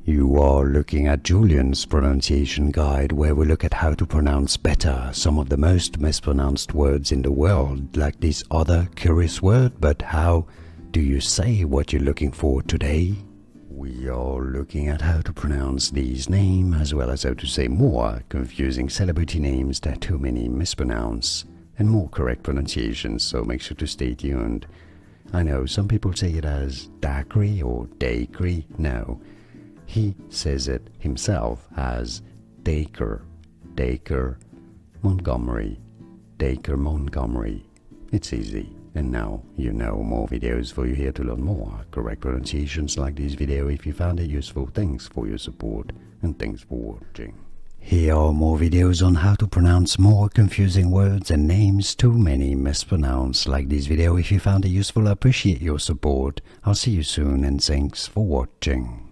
You are looking at Julian's pronunciation guide, where we look at how to pronounce better some of the most mispronounced words in the world, like this other curious word. But how do you say what you're looking for today? We are looking at how to pronounce these names, as well as how to say more confusing celebrity names that too many mispronounce, and more correct pronunciations, so make sure to stay tuned. I know some people say it as Dacre or Dacre. No, he says it himself as Dacre Montgomery. Dacre Montgomery. It's easy. And now you know. More videos for you here to learn more correct pronunciations like this video. If you found it useful, thanks for your support and thanks for watching. Here are more videos on how to pronounce more confusing words and names too many mispronounce like this video. If you found it useful, I appreciate your support. I'll see you soon and thanks for watching.